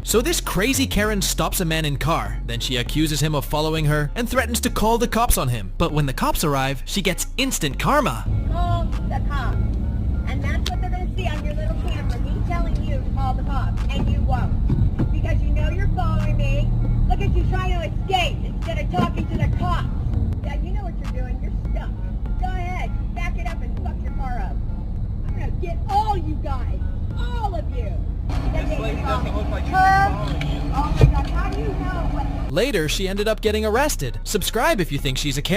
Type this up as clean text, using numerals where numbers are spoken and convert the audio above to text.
So this crazy Karen stops a man in car, then she accuses him of following her and threatens to call the cops on him. But when the cops arrive, she gets instant karma. Call the cops. And that's what they're going to see on your little camera, me telling you to call the cops. And you won't. Because you know you're following me. Look at you trying to escape instead of talking to the cops. Yeah, you know what you're doing. You're stuck. Go ahead. Back it up and fuck your car up. I'm going to get all you guys. All of you. This lady doesn't look like she's Her. following you. Oh my God, how do you know what... Later, she ended up getting arrested. Subscribe if you think she's a Karen.